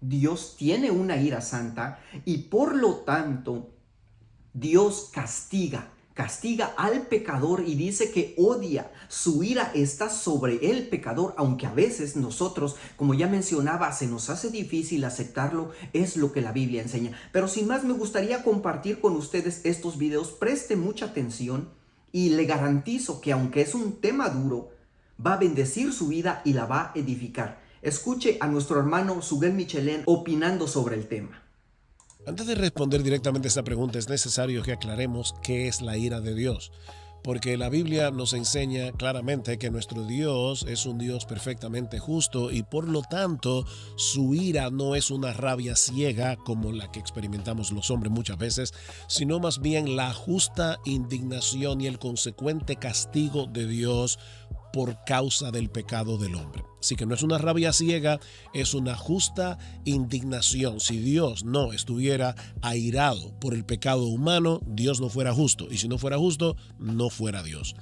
Dios tiene una ira santa y por lo tanto Dios castiga al pecador y dice que odia, su ira está sobre el pecador, aunque a veces nosotros, como ya mencionaba, se nos hace difícil aceptarlo, es lo que la Biblia enseña. Pero sin más, me gustaría compartir con ustedes estos videos, preste mucha atención y le garantizo que aunque es un tema duro, va a bendecir su vida y la va a edificar. Escuche a nuestro hermano Suguel Michelén opinando sobre el tema. Antes de responder directamente a esta pregunta, es necesario que aclaremos qué es la ira de Dios, porque la Biblia nos enseña claramente que nuestro Dios es un Dios perfectamente justo y por lo tanto su ira no es una rabia ciega como la que experimentamos los hombres muchas veces, sino más bien la justa indignación y el consecuente castigo de Dios por causa del pecado del hombre. Así que no es una rabia ciega, es una justa indignación. Si Dios no estuviera airado por el pecado humano, Dios no fuera justo. Y si no fuera justo, no fuera Dios.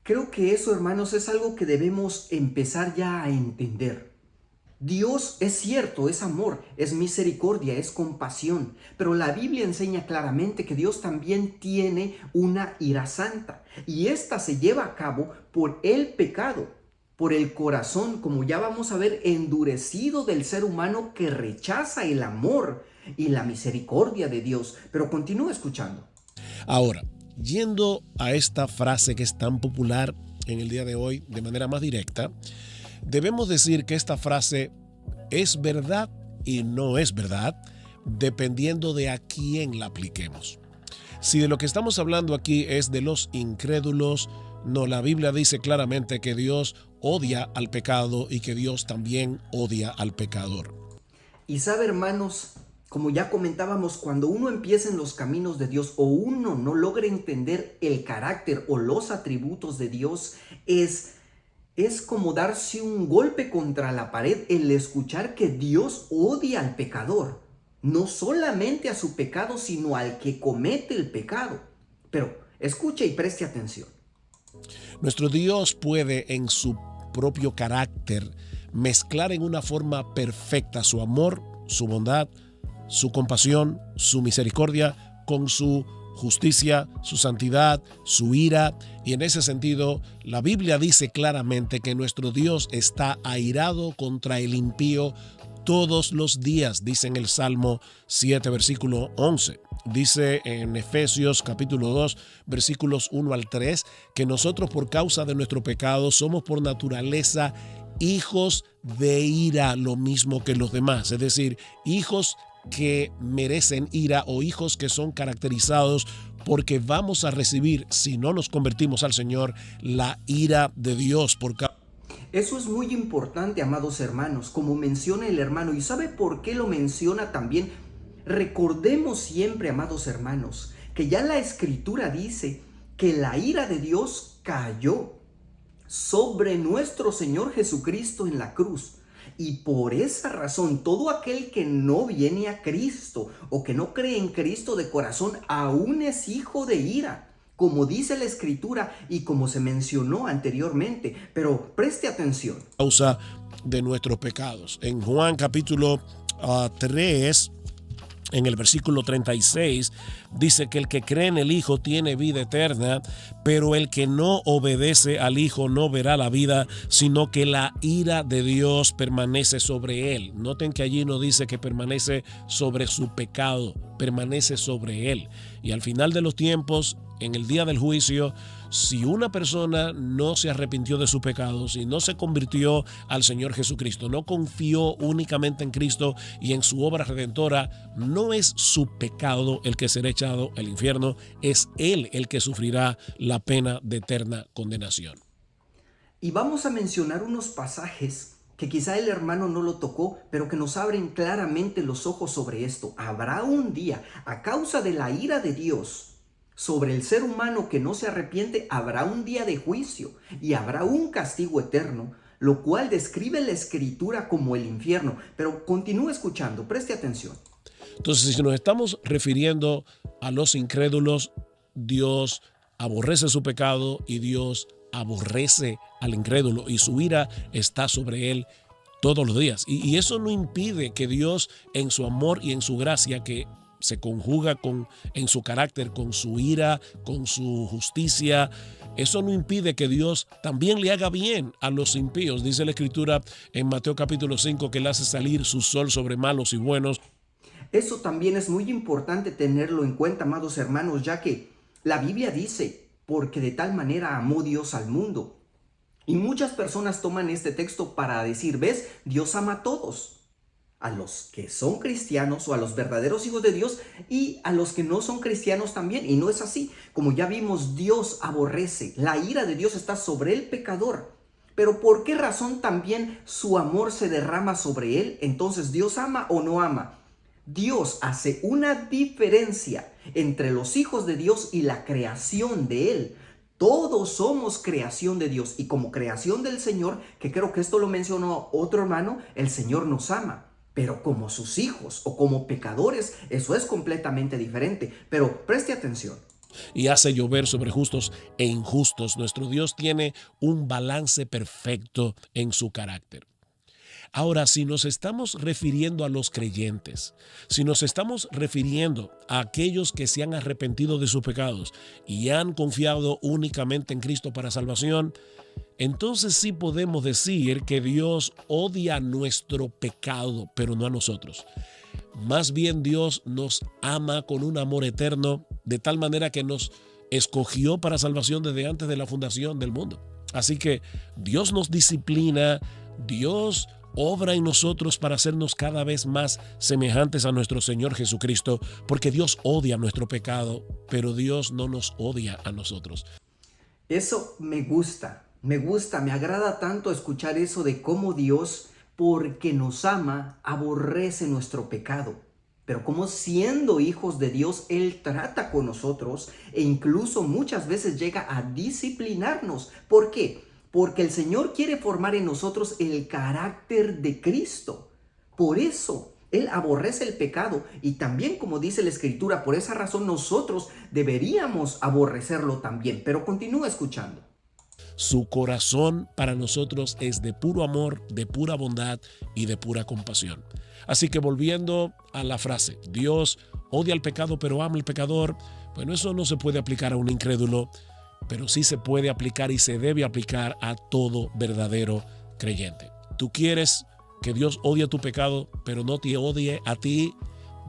Creo que eso, hermanos, es algo que debemos empezar ya a entender. Dios es cierto, es amor, es misericordia, es compasión, pero la Biblia enseña claramente que Dios también tiene una ira santa y esta se lleva a cabo por el pecado, por el corazón, como ya vamos a ver, endurecido del ser humano que rechaza el amor y la misericordia de Dios. Pero continúa escuchando. Ahora, yendo a esta frase que es tan popular en el día de hoy de manera más directa, debemos decir que esta frase es verdad y no es verdad, dependiendo de a quién la apliquemos. Si de lo que estamos hablando aquí es de los incrédulos, no, la Biblia dice claramente que Dios odia al pecado y que Dios también odia al pecador. Y sabe, hermanos, como ya comentábamos, cuando uno empieza en los caminos de Dios o uno no logra entender el carácter o los atributos de Dios, es como darse un golpe contra la pared el escuchar que Dios odia al pecador. No solamente a su pecado, sino al que comete el pecado. Pero escuche y preste atención. Nuestro Dios puede en su propio carácter mezclar en una forma perfecta su amor, su bondad, su compasión, su misericordia con su justicia, su santidad, su ira. Y en ese sentido, la Biblia dice claramente que nuestro Dios está airado contra el impío todos los días, dice en el Salmo 7, versículo 11. Dice en Efesios capítulo 2, versículos 1 al 3, que nosotros por causa de nuestro pecado somos por naturaleza hijos de ira, lo mismo que los demás, es decir, hijos que merecen ira o hijos que son caracterizados porque vamos a recibir, si no nos convertimos al Señor, la ira de Dios por causa. Eso es muy importante, amados hermanos, como menciona el hermano. ¿Y sabe por qué lo menciona también? Recordemos siempre, amados hermanos, que ya la Escritura dice que la ira de Dios cayó sobre nuestro Señor Jesucristo en la cruz. Y por esa razón, todo aquel que no viene a Cristo o que no cree en Cristo de corazón, aún es hijo de ira, como dice la Escritura y como se mencionó anteriormente. Pero preste atención. Causa de nuestros pecados. En Juan capítulo 3, en el versículo 36, dice que el que cree en el Hijo tiene vida eterna, pero el que no obedece al Hijo no verá la vida, sino que la ira de Dios permanece sobre él. Noten que allí no dice que permanece sobre su pecado, permanece sobre él. Y al final de los tiempos, en el día del juicio, si una persona no se arrepintió de sus pecados y no se convirtió al Señor Jesucristo, no confió únicamente en Cristo y en su obra redentora, no es su pecado el que será echado al infierno, es él el que sufrirá la pena de eterna condenación. Y vamos a mencionar unos pasajes que quizá el hermano no lo tocó, pero que nos abren claramente los ojos sobre esto. Habrá un día, a causa de la ira de Dios sobre el ser humano que no se arrepiente, habrá un día de juicio y habrá un castigo eterno, lo cual describe la Escritura como el infierno. Pero continúe escuchando, preste atención. Entonces, si nos estamos refiriendo a los incrédulos, Dios aborrece su pecado y Dios aborrece al incrédulo y su ira está sobre él todos los días. Y eso no impide que Dios, en su amor y en su gracia, que se conjuga en su carácter, con su ira, con su justicia, eso no impide que Dios también le haga bien a los impíos. Dice la Escritura en Mateo capítulo 5 que Él hace salir su sol sobre malos y buenos. Eso también es muy importante tenerlo en cuenta, amados hermanos, ya que la Biblia dice, porque de tal manera amó Dios al mundo. Y muchas personas toman este texto para decir, ¿ves? Dios ama a todos, a los que son cristianos o a los verdaderos hijos de Dios y a los que no son cristianos también. Y no es así. Como ya vimos, Dios aborrece. La ira de Dios está sobre el pecador. Pero ¿por qué razón también su amor se derrama sobre él? Entonces, ¿Dios ama o no ama? Dios hace una diferencia entre los hijos de Dios y la creación de Él. Todos somos creación de Dios y como creación del Señor, que creo que esto lo mencionó otro hermano, el Señor nos ama. Pero como sus hijos o como pecadores, eso es completamente diferente. Pero preste atención. Y hace llover sobre justos e injustos. Nuestro Dios tiene un balance perfecto en su carácter. Ahora, si nos estamos refiriendo a los creyentes, si nos estamos refiriendo a aquellos que se han arrepentido de sus pecados y han confiado únicamente en Cristo para salvación, entonces sí podemos decir que Dios odia nuestro pecado, pero no a nosotros. Más bien Dios nos ama con un amor eterno, de tal manera que nos escogió para salvación desde antes de la fundación del mundo. Así que Dios nos disciplina, Dios obra en nosotros para hacernos cada vez más semejantes a nuestro Señor Jesucristo, porque Dios odia nuestro pecado, pero Dios no nos odia a nosotros. Eso me agrada tanto escuchar eso de cómo Dios, porque nos ama, aborrece nuestro pecado. Pero como siendo hijos de Dios, Él trata con nosotros e incluso muchas veces llega a disciplinarnos. ¿Por qué? Porque el Señor quiere formar en nosotros el carácter de Cristo. Por eso Él aborrece el pecado y también, como dice la Escritura, por esa razón nosotros deberíamos aborrecerlo también. Pero continúa escuchando. Su corazón para nosotros es de puro amor, de pura bondad y de pura compasión. Así que volviendo a la frase, Dios odia el pecado pero ama al pecador, bueno, eso no se puede aplicar a un incrédulo, pero sí se puede aplicar y se debe aplicar a todo verdadero creyente. ¿Tú quieres que Dios odie tu pecado, pero no te odie a ti?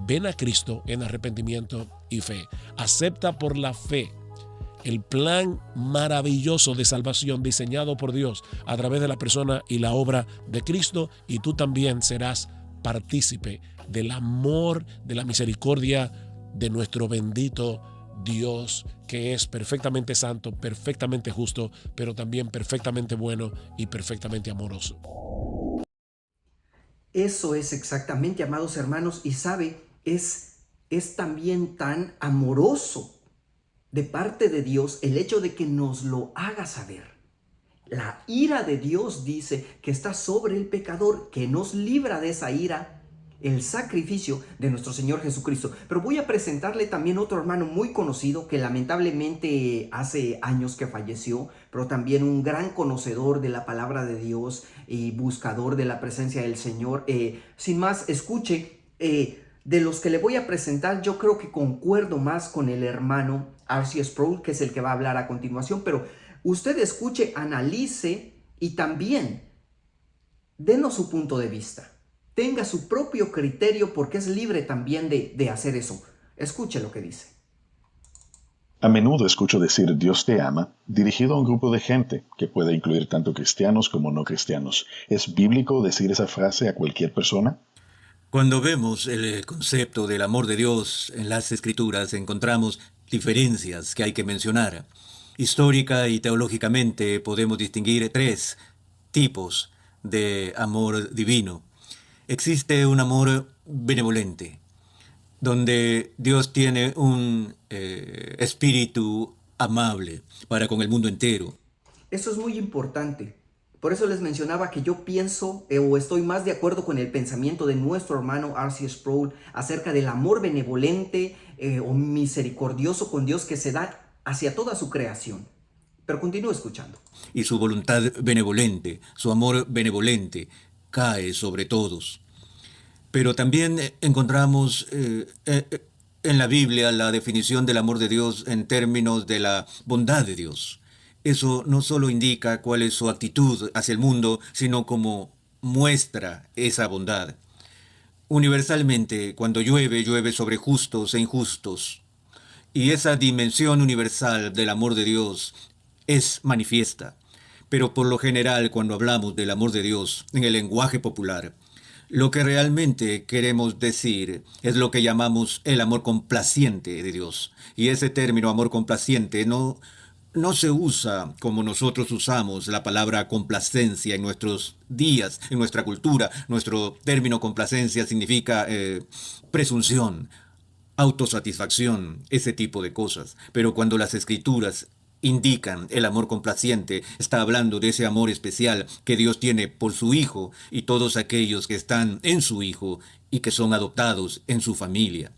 Ven a Cristo en arrepentimiento y fe. Acepta por la fe el plan maravilloso de salvación diseñado por Dios a través de la persona y la obra de Cristo, y tú también serás partícipe del amor, de la misericordia de nuestro bendito Dios, que es perfectamente santo, perfectamente justo, pero también perfectamente bueno y perfectamente amoroso. Eso es exactamente, amados hermanos, y sabe, es también tan amoroso de parte de Dios el hecho de que nos lo haga saber. La ira de Dios dice que está sobre el pecador, que nos libra de esa ira el sacrificio de nuestro Señor Jesucristo. Pero voy a presentarle también otro hermano muy conocido que lamentablemente hace años que falleció, pero también un gran conocedor de la palabra de Dios y buscador de la presencia del Señor. Sin más, escuche, de los que le voy a presentar, yo creo que concuerdo más con el hermano R.C. Sproul, que es el que va a hablar a continuación, pero usted escuche, analice y también denos su punto de vista. Tenga su propio criterio porque es libre también de hacer eso. Escuche lo que dice. A menudo escucho decir Dios te ama dirigido a un grupo de gente que puede incluir tanto cristianos como no cristianos. ¿Es bíblico decir esa frase a cualquier persona? Cuando vemos el concepto del amor de Dios en las Escrituras, encontramos diferencias que hay que mencionar. Histórica y teológicamente podemos distinguir tres tipos de amor divino. Existe un amor benevolente, donde Dios tiene un espíritu amable para con el mundo entero. Eso es muy importante. Por eso les mencionaba que yo pienso o estoy más de acuerdo con el pensamiento de nuestro hermano R.C. Sproul acerca del amor benevolente o misericordioso con Dios que se da hacia toda su creación. Pero continúo escuchando. Y su voluntad benevolente, su amor benevolente, cae sobre todos. Pero también encontramos en la Biblia la definición del amor de Dios en términos de la bondad de Dios. Eso no solo indica cuál es su actitud hacia el mundo, sino cómo muestra esa bondad. Universalmente, cuando llueve, llueve sobre justos e injustos. Y esa dimensión universal del amor de Dios es manifiesta. Pero por lo general, cuando hablamos del amor de Dios en el lenguaje popular, lo que realmente queremos decir es lo que llamamos el amor complaciente de Dios. Y ese término amor complaciente no se usa como nosotros usamos la palabra complacencia en nuestros días, en nuestra cultura. Nuestro término complacencia significa presunción, autosatisfacción, ese tipo de cosas. Pero cuando las Escrituras indican el amor complaciente, está hablando de ese amor especial que Dios tiene por su Hijo y todos aquellos que están en su Hijo y que son adoptados en su familia.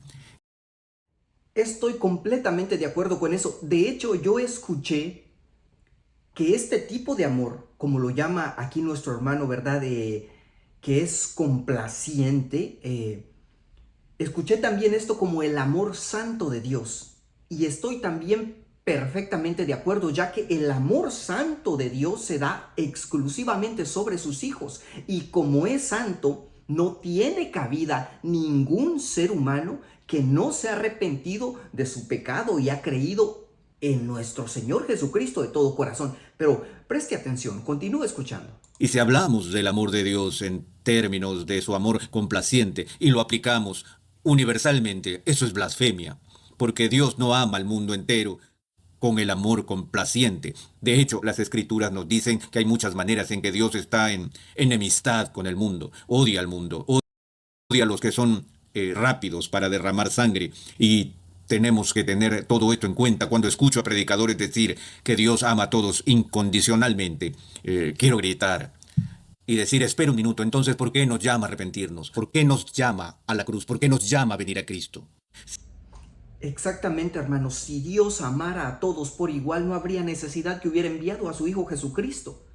Estoy completamente de acuerdo con eso. De hecho, yo escuché que este tipo de amor, como lo llama aquí nuestro hermano, ¿verdad? Que es complaciente. Escuché también esto como el amor santo de Dios. Y estoy también perfectamente de acuerdo, ya que el amor santo de Dios se da exclusivamente sobre sus hijos. Y como es santo, no tiene cabida ningún ser humano que no se ha arrepentido de su pecado y ha creído en nuestro Señor Jesucristo de todo corazón. Pero preste atención, continúe escuchando. Y si hablamos del amor de Dios en términos de su amor complaciente y lo aplicamos universalmente, eso es blasfemia, porque Dios no ama al mundo entero con el amor complaciente. De hecho, las Escrituras nos dicen que hay muchas maneras en que Dios está en enemistad con el mundo, odia al mundo, odia a los que son rápidos para derramar sangre. Y tenemos que tener todo esto en cuenta. Cuando escucho a predicadores decir que Dios ama a todos incondicionalmente, quiero gritar y decir, espera un minuto, entonces, ¿por qué nos llama a arrepentirnos? ¿Por qué nos llama a la cruz? ¿Por qué nos llama a venir a Cristo? Exactamente, hermanos. Si Dios amara a todos por igual, no habría necesidad que hubiera enviado a su Hijo Jesucristo,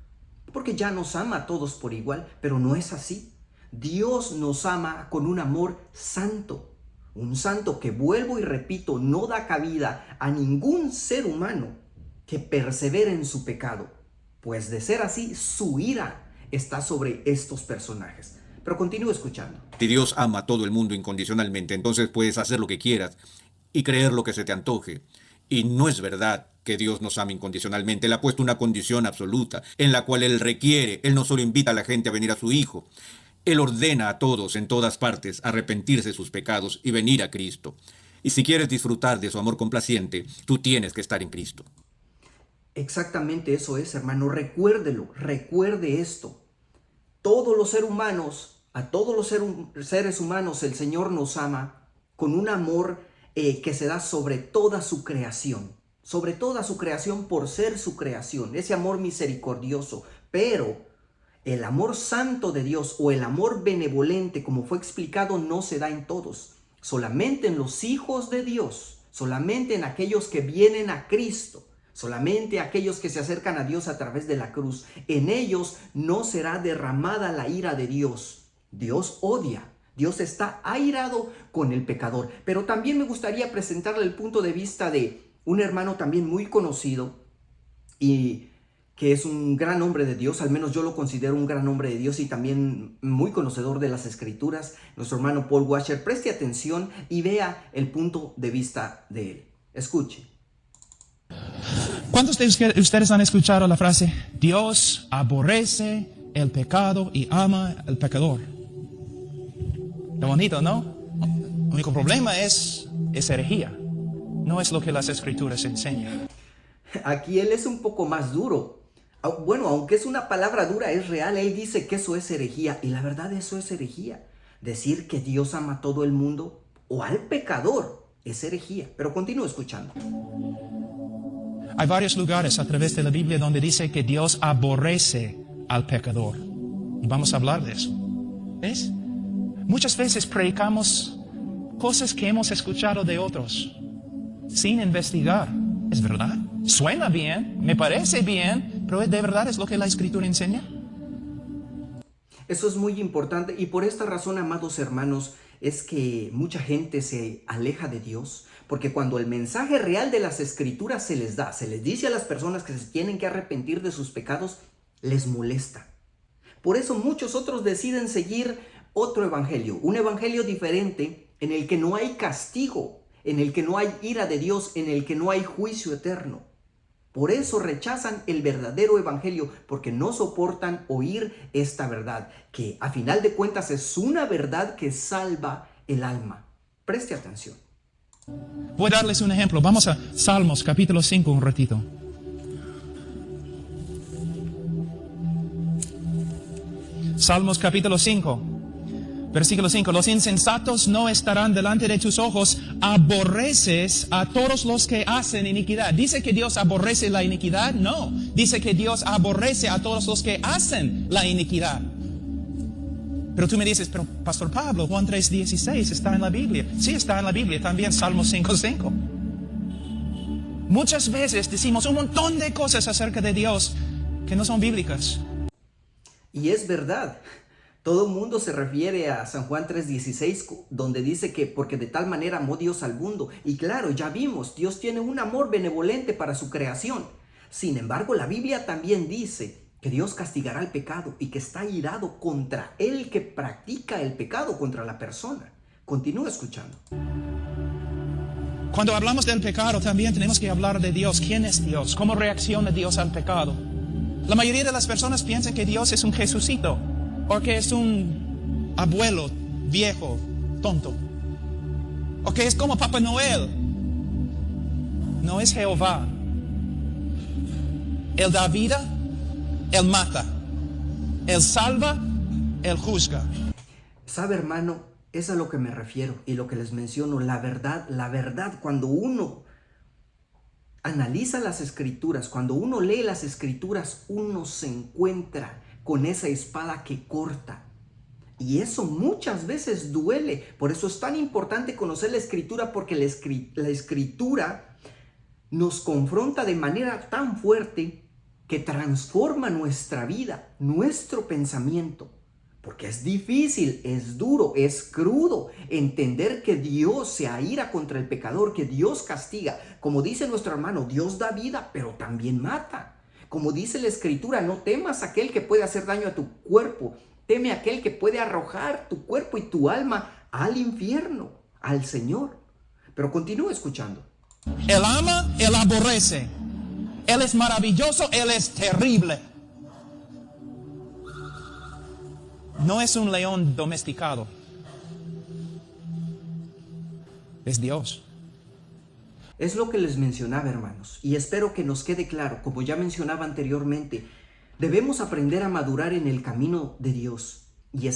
porque ya nos ama a todos por igual, pero no es así. Dios nos ama con un amor santo, un santo que, vuelvo y repito, no da cabida a ningún ser humano que persevere en su pecado, pues de ser así, su ira está sobre estos personajes. Pero continúo escuchando. Si Dios ama a todo el mundo incondicionalmente, entonces puedes hacer lo que quieras y creer lo que se te antoje. Y no es verdad que Dios nos ama incondicionalmente. Él ha puesto una condición absoluta en la cual Él requiere. Él no solo invita a la gente a venir a su Hijo. Él ordena a todos en todas partes a arrepentirse de sus pecados y venir a Cristo. Y si quieres disfrutar de su amor complaciente, tú tienes que estar en Cristo. Exactamente eso es, hermano. Recuérdelo, recuerde esto. Todos los seres humanos, a todos los seres humanos, el Señor nos ama con un amor que se da sobre toda su creación por ser su creación, ese amor misericordioso. Pero el amor santo de Dios o el amor benevolente, como fue explicado, no se da en todos, solamente en los hijos de Dios, solamente en aquellos que vienen a Cristo, solamente aquellos que se acercan a Dios a través de la cruz. En ellos no será derramada la ira de Dios. Dios odia. Dios está airado con el pecador. Pero también me gustaría presentarle el punto de vista de un hermano también muy conocido y que es un gran hombre de Dios, al menos yo lo considero un gran hombre de Dios y también muy conocedor de las Escrituras, nuestro hermano Paul Washer. Preste atención y vea el punto de vista de él. Escuche. ¿Cuántos de ustedes han escuchado la frase, Dios aborrece el pecado y ama al pecador? Lo bonito, ¿no? El único problema es herejía. No es lo que las Escrituras enseñan. Aquí él es un poco más duro. Bueno, aunque es una palabra dura, es real. Él dice que eso es herejía. Y la verdad, eso es herejía. Decir que Dios ama a todo el mundo o al pecador es herejía. Pero continúo escuchando. Hay varios lugares a través de la Biblia donde dice que Dios aborrece al pecador. Y vamos a hablar de eso. ¿Ves? Muchas veces predicamos cosas que hemos escuchado de otros sin investigar. ¿Es verdad? Suena bien, me parece bien, pero ¿de verdad es lo que la Escritura enseña? Eso es muy importante y por esta razón, amados hermanos, es que mucha gente se aleja de Dios, porque cuando el mensaje real de las Escrituras se les da, se les dice a las personas que se tienen que arrepentir de sus pecados, les molesta. Por eso muchos otros deciden seguir otro evangelio, un evangelio diferente en el que no hay castigo, en el que no hay ira de Dios, en el que no hay juicio eterno. Por eso rechazan el verdadero evangelio, porque no soportan oír esta verdad, que a final de cuentas es una verdad que salva el alma. Preste atención. Voy a darles un ejemplo. Vamos a Salmos capítulo 5 un ratito. Salmos capítulo 5, versículo 5. Los insensatos no estarán delante de tus ojos. Aborreces a todos los que hacen iniquidad. ¿Dice que Dios aborrece la iniquidad? No. Dice que Dios aborrece a todos los que hacen la iniquidad. Pero tú me dices, pero Pastor Pablo, Juan 3:16 está en la Biblia. Sí, está en la Biblia, también Salmos 5:5. Muchas veces decimos un montón de cosas acerca de Dios que no son bíblicas. Y es verdad. Todo el mundo se refiere a San Juan 3:16, donde dice que porque de tal manera amó Dios al mundo. Y claro, ya vimos, Dios tiene un amor benevolente para su creación. Sin embargo, la Biblia también dice que Dios castigará el pecado y que está irado contra el que practica el pecado, contra la persona. Continúa escuchando. Cuando hablamos del pecado, también tenemos que hablar de Dios. ¿Quién es Dios? ¿Cómo reacciona Dios al pecado? La mayoría de las personas piensan que Dios es un Jesucito, o que es un abuelo viejo, tonto, o que es como Papá Noel. No es Jehová. Él da vida, Él mata. Él salva, Él juzga. ¿Sabe, hermano? Es a lo que me refiero y lo que les menciono. La verdad, cuando uno analiza las Escrituras, cuando uno lee las Escrituras, uno se encuentra con esa espada que corta. Y eso muchas veces duele. Por eso es tan importante conocer la Escritura, porque la Escritura nos confronta de manera tan fuerte que transforma nuestra vida, nuestro pensamiento. Porque es difícil, es duro, es crudo entender que Dios se aira contra el pecador, que Dios castiga. Como dice nuestro hermano, Dios da vida, pero también mata. Como dice la Escritura, no temas a aquel que puede hacer daño a tu cuerpo. Teme a aquel que puede arrojar tu cuerpo y tu alma al infierno, al Señor. Pero continúa escuchando. Él ama, Él aborrece. Él es maravilloso, Él es terrible. No es un león domesticado. Es Dios. Es lo que les mencionaba, hermanos, y espero que nos quede claro. Como ya mencionaba anteriormente, debemos aprender a madurar en el camino de Dios. Y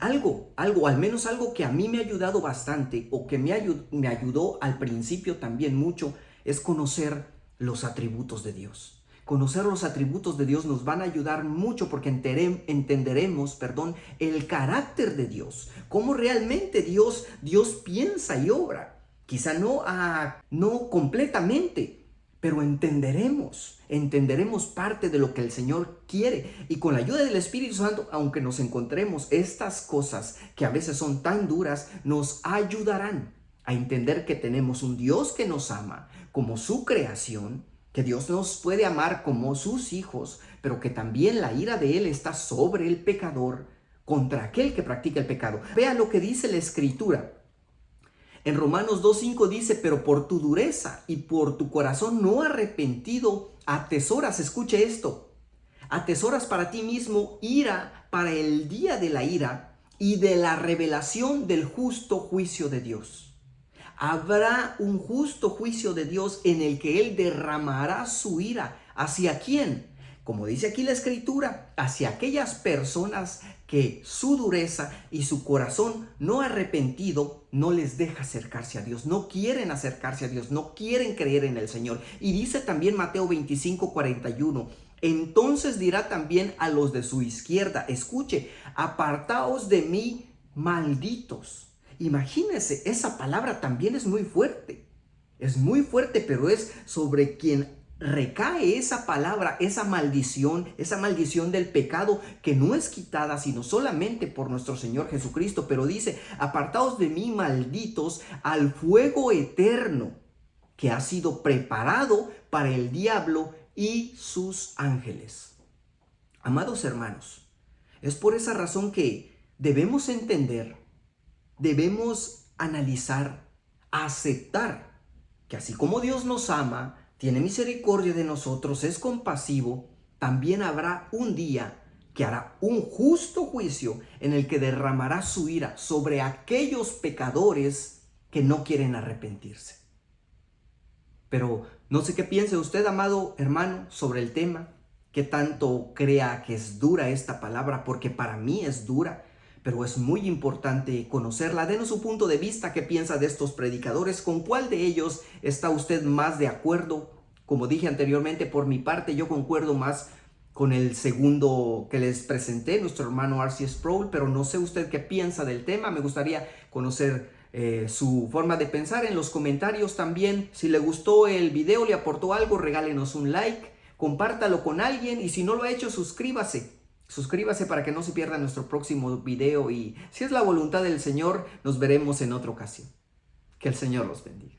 algo, al menos algo que a mí me ha ayudado bastante, o que me ayudó al principio también mucho, es conocer los atributos de Dios. Conocer los atributos de Dios nos van a ayudar mucho, porque entenderemos, el carácter de Dios, cómo realmente Dios piensa y obra. Quizá no completamente, pero entenderemos parte de lo que el Señor quiere. Y con la ayuda del Espíritu Santo, aunque nos encontremos estas cosas que a veces son tan duras, nos ayudarán a entender que tenemos un Dios que nos ama como su creación, que Dios nos puede amar como sus hijos, pero que también la ira de Él está sobre el pecador, contra aquel que practica el pecado. Vea lo que dice la Escritura. En Romanos 2:5 dice, pero por tu dureza y por tu corazón no arrepentido, atesoras, escuche esto, atesoras para ti mismo ira para el día de la ira y de la revelación del justo juicio de Dios. Habrá un justo juicio de Dios en el que Él derramará su ira. ¿Hacia quién? Como dice aquí la Escritura, hacia aquellas personas que su dureza y su corazón no arrepentido no les deja acercarse a Dios, no quieren acercarse a Dios, no quieren creer en el Señor. Y dice también Mateo 25:41, entonces dirá también a los de su izquierda, escuche, apartaos de mí, malditos. Imagínense, esa palabra también es muy fuerte, pero es sobre quien recae esa palabra, esa maldición del pecado que no es quitada sino solamente por nuestro Señor Jesucristo. Pero dice, apartaos de mí, malditos, al fuego eterno que ha sido preparado para el diablo y sus ángeles. Amados hermanos, es por esa razón que debemos entender, debemos analizar, aceptar que así como Dios nos ama, tiene misericordia de nosotros, es compasivo, también habrá un día que hará un justo juicio en el que derramará su ira sobre aquellos pecadores que no quieren arrepentirse. Pero no sé qué piense usted, amado hermano, sobre el tema, qué tanto crea que es dura esta palabra, porque para mí es dura, pero es muy importante conocerla. Denos su punto de vista, qué piensa de estos predicadores, con cuál de ellos está usted más de acuerdo. Como dije anteriormente, por mi parte yo concuerdo más con el segundo que les presenté, nuestro hermano R.C. Sproul, pero no sé usted qué piensa del tema. Me gustaría conocer su forma de pensar en los comentarios también. Si le gustó el video, le aportó algo, regálenos un like, compártalo con alguien y si no lo ha hecho, suscríbase. Suscríbase para que no se pierda nuestro próximo video y si es la voluntad del Señor, nos veremos en otra ocasión. Que el Señor los bendiga.